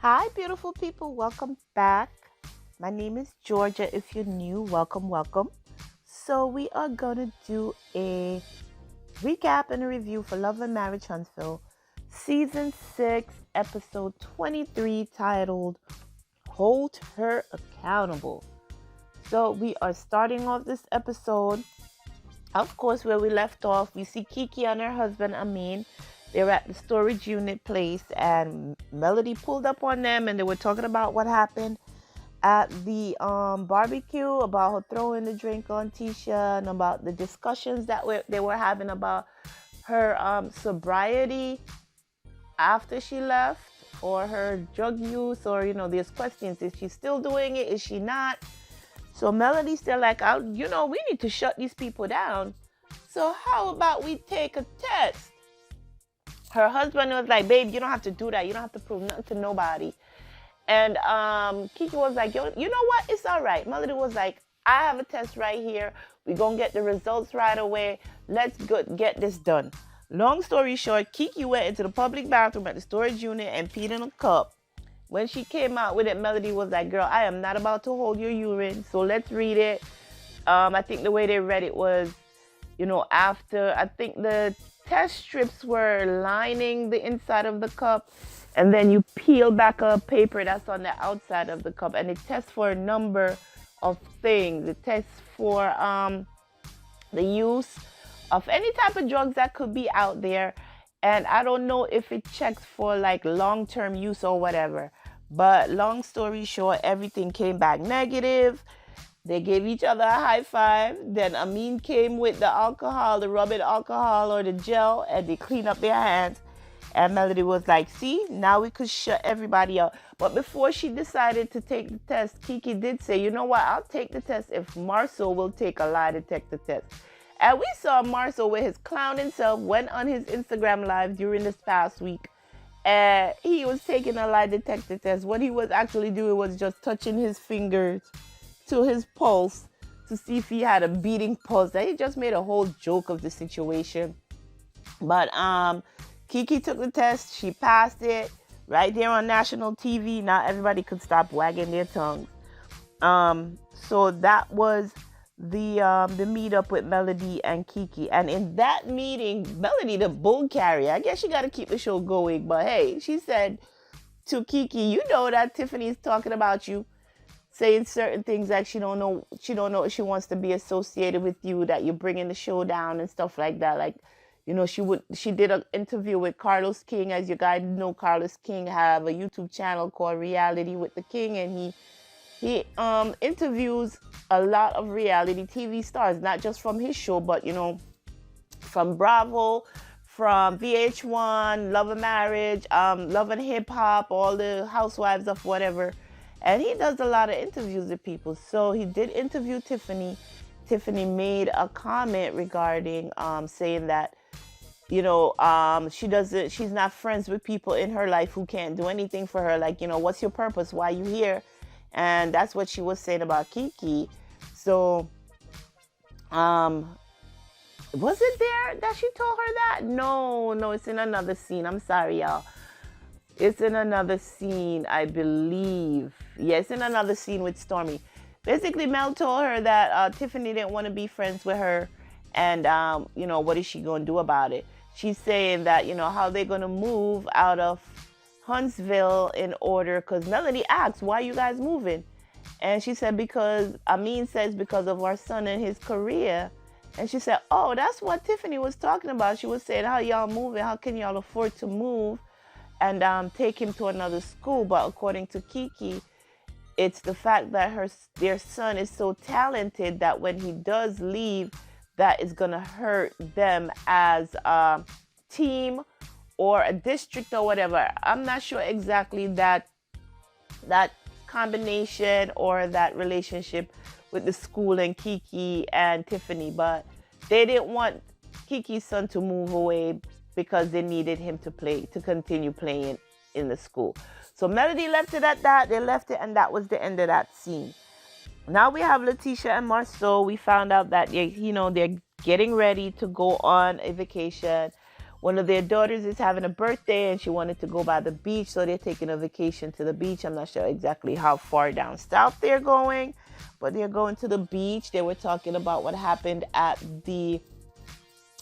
Hi, beautiful people. Welcome back. My name is Georgia. If you're new, welcome, welcome. So, we are going to do a recap and a review for Love and Marriage Huntsville, Season 6, Episode 23, titled Holt Her Accountable. So, we are starting off this episode, of course, where we left off. We see Kiki and her husband, Amin. They were at the storage unit place, and Melody pulled up on them, and they were talking about what happened at the barbecue, about her throwing the drink on Tisha, and about the discussions that they were having about her sobriety after she left, or her drug use, or there's questions: is she still doing it? Is she not? So Melody's still like, we need to shut these people down. So how about we take a test? Her husband was like, babe, you don't have to do that. You don't have to prove nothing to nobody. And Kiki was like, yo, you know what? It's all right. Melody was like, I have a test right here. We're going to get the results right away. Let's get this done. Long story short, Kiki went into the public bathroom at the storage unit and peed in a cup. When she came out with it, Melody was like, girl, I am not about to hold your urine. So let's read it. I think the way they read it was, after, I think the test strips were lining the inside of the cup, and then you peel back a paper that's on the outside of the cup, and it tests for a number of things. It tests for the use of any type of drugs that could be out there, and I don't know if it checks for like long-term use or whatever, but long story short, everything came back negative. They gave each other a high five. Then Amin came with the alcohol, the rubbing alcohol or the gel, and they cleaned up their hands. And Melody was like, see, now we could shut everybody up. But before she decided to take the test, Kiki did say, you know what, I'll take the test if Marcel will take a lie detector test. And we saw Marcel with his clowning self went on his Instagram live during this past week. And he was taking a lie detector test. What he was actually doing was just touching his fingers to his pulse to see if he had a beating pulse. He just made a whole joke of the situation. But Kiki took the test. She passed it right there on national TV. Now everybody could stop wagging their tongues. So that was the meetup with Melody and Kiki. And in that meeting, Melody, the bull carrier, I guess she got to keep the show going. But hey, she said to Kiki, you know that Tiffany's talking about you, saying certain things like she don't know if she wants to be associated with you, that you're bringing the show down and stuff like that. Like, she did an interview with Carlos King. As you guys know, Carlos King have a YouTube channel called Reality with the King, and he interviews a lot of reality TV stars, not just from his show, but from Bravo, from VH1, Love and Marriage, Love and Hip Hop, all the housewives of whatever. And he does a lot of interviews with people. So he did interview Tiffany. Tiffany made a comment regarding saying that, she's not friends with people in her life who can't do anything for her. Like, what's your purpose? Why are you here? And that's what she was saying about Kiki. So, was it there that she told her that? No, it's in another scene. I'm sorry, y'all. It's in another scene, I believe. Yeah, it's in another scene with Stormy. Basically, Mel told her that Tiffany didn't want to be friends with her. And, what is she going to do about it? She's saying that, how they're going to move out of Huntsville in order. Because Melody asked, why are you guys moving? And she said, because Amin says because of our son and his career. And she said, oh, that's what Tiffany was talking about. She was saying, how y'all moving? How can y'all afford to move and take him to another school? But according to Kiki, it's the fact that their son is so talented that when he does leave, that is going to hurt them as a team or a district or whatever. I'm not sure exactly that combination or that relationship with the school and Kiki and Tiffany, but they didn't want Kiki's son to move away because they needed him to continue playing in the school. So Melody left it at that. They left it, and that was the end of that scene. Now we have Leticia and Marcel. We found out that they're getting ready to go on a vacation. one of their daughters is having a birthday and she wanted to go by the beach, so they're taking a vacation to the beach. I'm not sure exactly how far down south they're going, but they're going to the beach. They were talking about what happened at the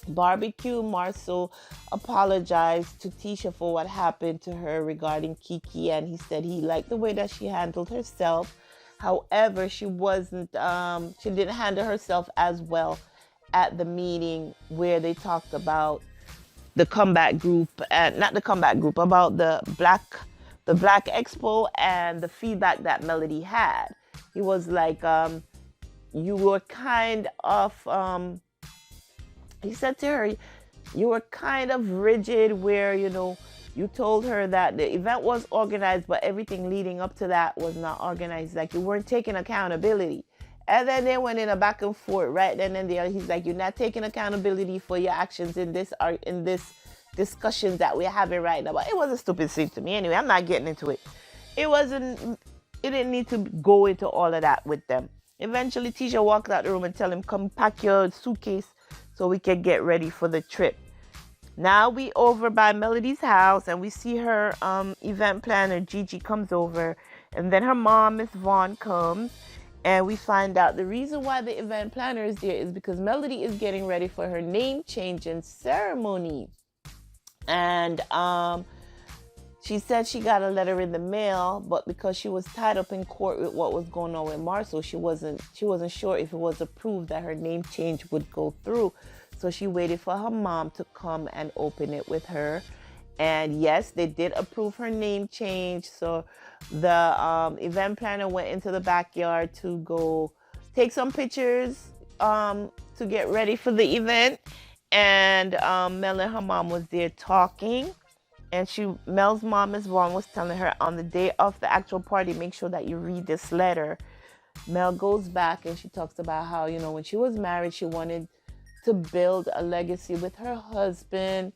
barbecue. Marcel apologized to Tisha for what happened to her regarding Kiki, and he said he liked the way that she handled herself. However, she didn't handle herself as well at the meeting where they talked about the comeback group, and not the comeback group, about the Black Expo and the feedback that Melody had. He was like, you were kind of, he said to her, you were kind of rigid, where, you told her that the event was organized, but everything leading up to that was not organized. Like, you weren't taking accountability. And then they went in a back and forth right then and there. He's like, you're not taking accountability for your actions in this discussions that we're having right now. But it was a stupid thing to me. Anyway, I'm not getting into it. It didn't need to go into all of that with them. Eventually, Tisha walked out the room and tell him, come pack your suitcase so we can get ready for the trip. Now we over by Melody's house, and we see her event planner, Gigi, comes over. And then her mom, Miss Vaughn, comes. And we find out the reason why the event planner is there is because Melody is getting ready for her name changing ceremony. And she said she got a letter in the mail, but because she was tied up in court with what was going on with Marcel, she wasn't sure if it was approved that her name change would go through. So she waited for her mom to come and open it with her. And yes, they did approve her name change. So the event planner went into the backyard to go take some pictures to get ready for the event. And Mel and her mom was there talking. And Mel's mom, Miss Vaughn, was telling her, on the day of the actual party, make sure that you read this letter. Mel goes back and she talks about how, when she was married, she wanted to build a legacy with her husband.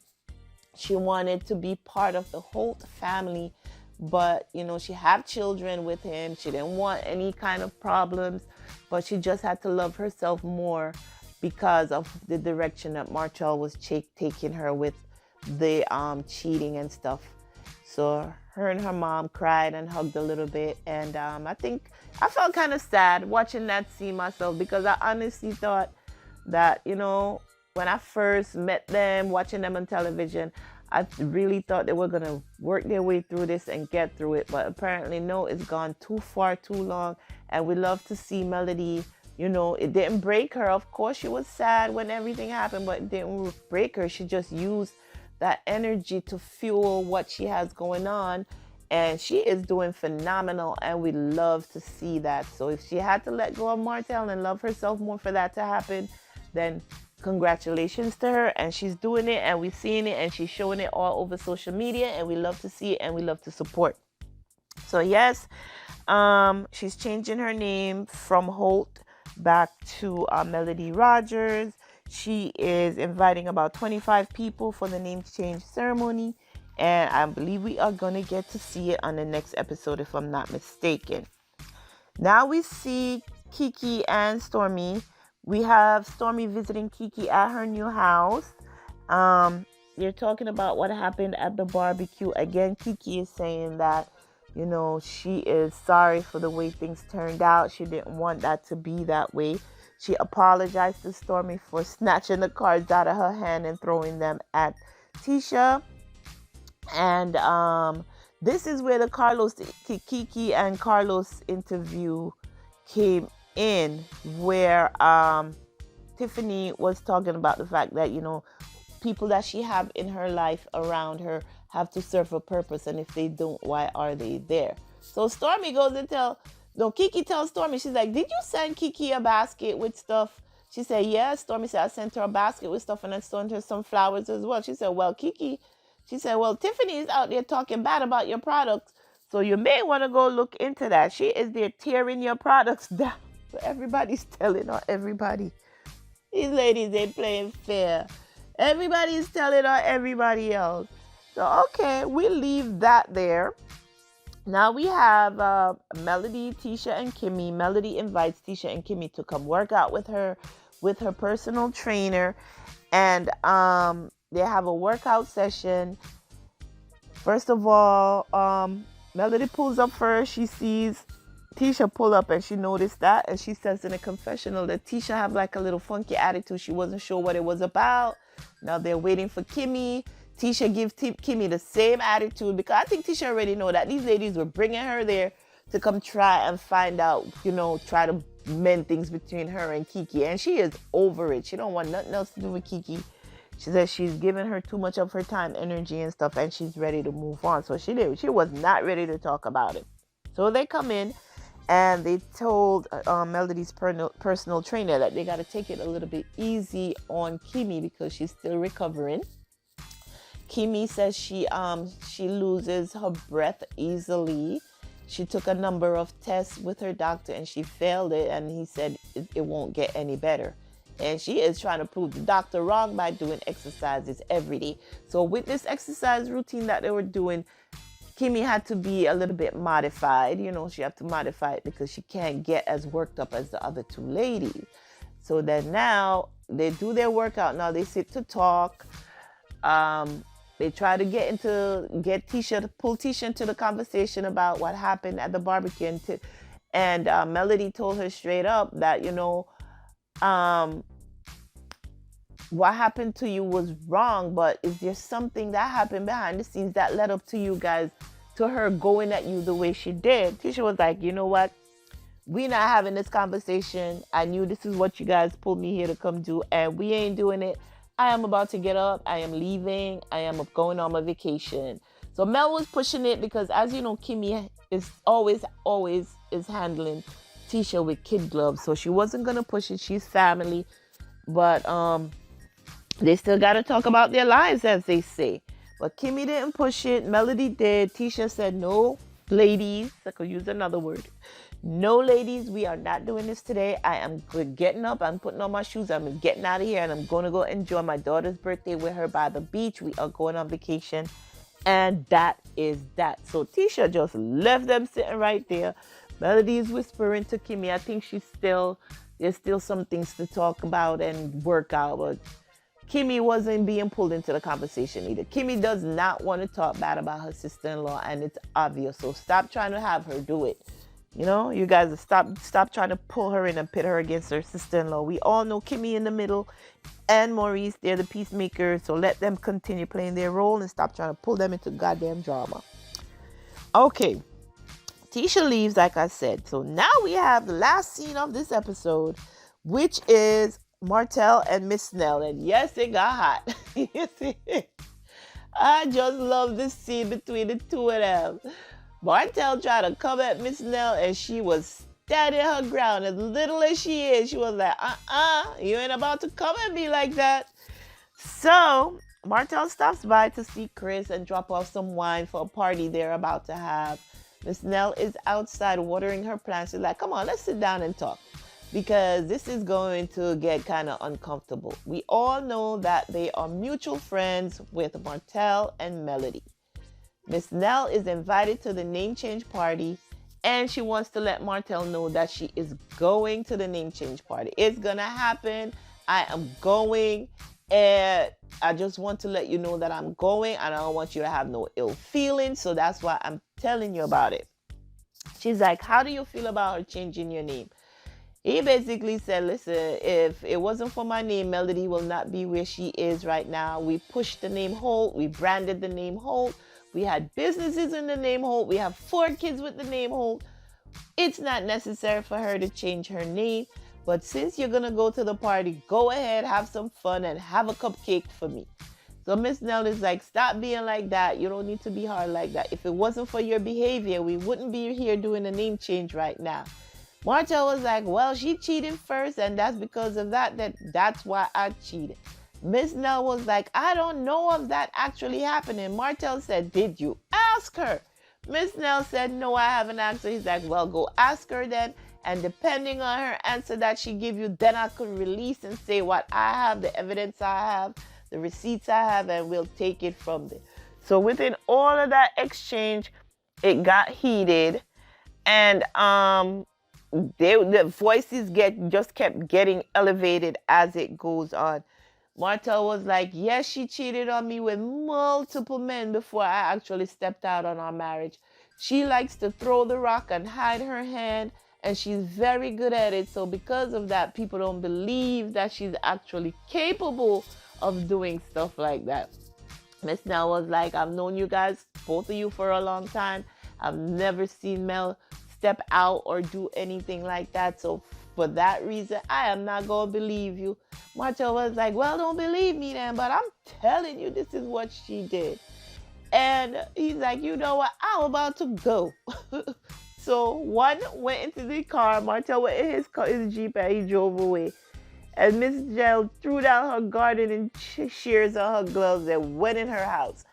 She wanted to be part of the Holt family, but, she had children with him. She didn't want any kind of problems, but she just had to love herself more because of the direction that Martell was taking her with the cheating and stuff. So her and her mom cried and hugged a little bit. And I think I felt kind of sad watching that scene myself, because I honestly thought that, when I first met them, watching them on television, I really thought they were going to work their way through this and get through it. But apparently, no, it's gone too far, too long. And we love to see Melody, it didn't break her. Of course, she was sad when everything happened, but it didn't break her. She just used that energy to fuel what she has going on. And she is doing phenomenal. And we love to see that. So if she had to let go of Martell and love herself more for that to happen, then congratulations to her. And she's doing it, and we've seen it, and she's showing it all over social media, and we love to see it, and we love to support. So yes, she's changing her name from Holt back to Melody Rogers. She is inviting about 25 people for the name change ceremony, and I believe we are going to get to see it on the next episode, if I'm not mistaken. Now we see Kiki and Stormy. We have Stormy visiting Kiki at her new house. They're talking about what happened at the barbecue. Again, Kiki is saying that, she is sorry for the way things turned out. She didn't want that to be that way. She apologized to Stormy for snatching the cards out of her hand and throwing them at Tisha. And this is where the Kiki and Carlos interview came in, where Tiffany was talking about the fact that, people that she have in her life around her have to serve a purpose, and if they don't, why are they there? So Stormy goes and Kiki tells Stormy, she's like, did you send Kiki a basket with stuff? She said, yes. Stormy said, I sent her a basket with stuff, and I sent her some flowers as well. She said, well, Kiki, Tiffany is out there talking bad about your products, so you may want to go look into that. She is there tearing your products down. So everybody's telling on everybody. These ladies ain't playing fair. Everybody's telling on everybody else. So, okay, we leave that there. Now we have Melody, Tisha, and Kimmy. Melody invites Tisha and Kimmy to come work out with her personal trainer. And they have a workout session. First of all, Melody pulls up first. She sees Tisha pull up and she noticed that. And she says in a confessional that Tisha have like a little funky attitude. She wasn't sure what it was about. Now they're waiting for Kimmy. Tisha gives Kimmy the same attitude because I think Tisha already know that these ladies were bringing her there to come try and find out, try to mend things between her and Kiki. And she is over it. She don't want nothing else to do with Kiki. She says she's given her too much of her time, energy, and stuff, and she's ready to move on. So she was not ready to talk about it. So they come in, and they told Melody's personal trainer that they got to take it a little bit easy on Kimmy because she's still recovering. Kimmy says she loses her breath easily. She took a number of tests with her doctor, and she failed it, and he said it won't get any better. And she is trying to prove the doctor wrong by doing exercises every day. So with this exercise routine that they were doing, Kimmy had to be a little bit modified. She had to modify it because she can't get as worked up as the other two ladies. So then now they do their workout. Now they sit to talk. They try to get Tisha to pull Tisha into the conversation about what happened at the barbecue. And Melody told her straight up that, what happened to you was wrong, but is there something that happened behind the scenes that led up to you guys, to her going at you the way she did? Tisha was like, you know what? We not having this conversation. I knew this is what you guys pulled me here to come do, and we ain't doing it. I am about to get up. I am leaving. I am going on my vacation. So Mel was pushing it because, as you know, Kimmy is always is handling Tisha with kid gloves. So she wasn't going to push it. She's family. But they still got to talk about their lives, as they say. But Kimmy didn't push it. Melody did. Tisha said, no, ladies. I could use another word. No, ladies, we are not doing this today. I am getting up. I'm putting on my shoes. I'm getting out of here. And I'm going to go enjoy my daughter's birthday with her by the beach. We are going on vacation. And that is that. So Tisha just left them sitting right there. Melody is whispering to Kimmy. I think there's still some things to talk about and work out. But Kimmy wasn't being pulled into the conversation either. Kimmy does not want to talk bad about her sister-in-law, and it's obvious. So stop trying to have her do it. You guys stop trying to pull her in and pit her against her sister-in-law. We all know Kimmy in the middle and Maurice, they're the peacemakers. So let them continue playing their role and stop trying to pull them into goddamn drama. Okay. Tisha leaves, like I said. So now we have the last scene of this episode, which is Martell and Miss Nell. And yes, it got hot. I just love this scene between the two of them. Martell tried to come at Miss Nell, and she was standing her ground. As little as she is, she was like, you ain't about to come at me like that. So Martell stops by to see Chris and drop off some wine for a party they're about to have. Miss Nell is outside watering her plants. She's like, come on, let's sit down and talk, because this is going to get kind of uncomfortable. We all know that they are mutual friends with Martell and Melody. Miss Nell is invited to the name change party, and she wants to let Martell know that she is going to the name change party. It's going to happen. I am going, and I just want to let you know that I'm going, and I don't want you to have no ill feelings, so that's why I'm telling you about it. She's like, how do you feel about her changing your name? He basically said, listen, if it wasn't for my name, Melody will not be where she is right now. We pushed the name Holt. We branded the name Holt. We had businesses in the name Holt. We have 4 kids with the name Holt. It's not necessary for her to change her name. But since you're going to go to the party, go ahead, have some fun, and have a cupcake for me. So Miss Nell is like, stop being like that. You don't need to be hard like that. If it wasn't for your behavior, we wouldn't be here doing a name change right now. Martell was like, well, she cheated first, and that's because of that's why I cheated. Miss Nell was like, I don't know of that actually happening. Martell said, did you ask her? Miss Nell said, no, I haven't asked her. He's like, well, go ask her then. And depending on her answer that she give you, then I could release and say what I have, the evidence I have, the receipts I have, and we'll take it from there. So within all of that exchange, it got heated, and the voices just kept getting elevated as it goes on. Martell was like, yes, she cheated on me with multiple men before I actually stepped out on our marriage. She likes to throw the rock and hide her hand, and she's very good at it. So because of that, people don't believe that she's actually capable of doing stuff like that. Miss Nell was like, I've known you guys, both of you, for a long time. I've never seen Mel step out or do anything like that. So for that reason, I am not going to believe you. Martell was like, well, don't believe me then, but I'm telling you, this is what she did. And he's like, you know what? I'm about to go. So one went into the car. Martell went in his Jeep and he drove away. And Miss Nell threw down her gardening shears and her gloves and went in her house.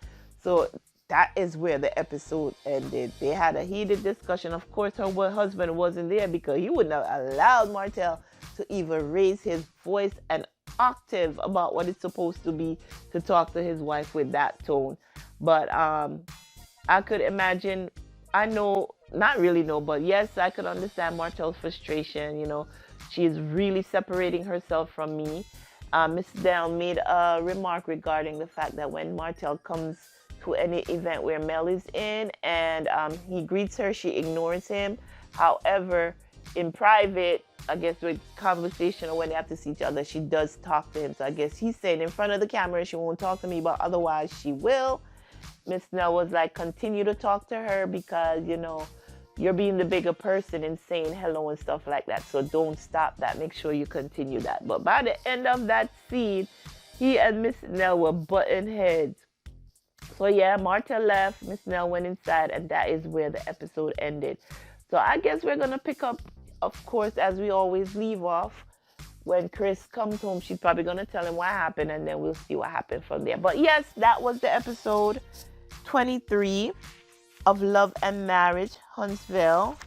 So that is where the episode ended. They had a heated discussion. Of course, her husband wasn't there because he wouldn't have allowed Martell to even raise his voice an octave about what it's supposed to be to talk to his wife with that tone. But I could imagine, I know, not really know, but yes, I could understand Martell's frustration. You know, she is really separating herself from me. Miss Nell made a remark regarding the fact that when Martell comes to any event where Mel is in and he greets her, she ignores him. However, in private, I guess with conversation or when they have to see each other, she does talk to him. So I guess he's saying in front of the camera she won't talk to me, but otherwise she will. Miss Nell was like, continue to talk to her because, you know, you're being the bigger person and saying hello and stuff like that. So don't stop that. Make sure you continue that. But by the end of that scene, he and Miss Nell were butting heads. So yeah, Martell left, Miss Nell went inside, and that is where the episode ended. So I guess we're going to pick up, of course, as we always leave off. When Chris comes home, she's probably going to tell him what happened, and then we'll see what happened from there. But yes, that was the episode 23 of Love and Marriage Huntsville.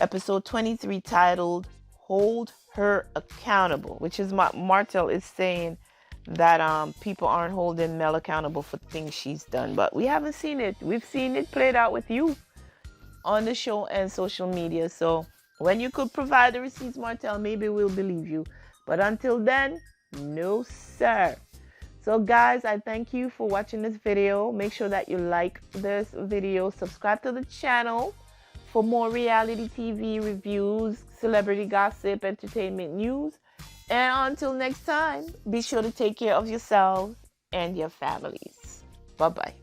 Episode 23 titled Hold Her Accountable, which is Martell is saying that people aren't holding Mel accountable for things she's done. But we haven't seen it. We've seen it played out with you on the show and social media. So when you could provide the receipts, Martell, maybe we'll believe you. But until then, no sir. So guys, I thank you for watching this video. Make sure that you like this video, subscribe to the channel for more reality TV reviews, celebrity gossip, entertainment news. And until next time, be sure to take care of yourselves and your families. Bye-bye.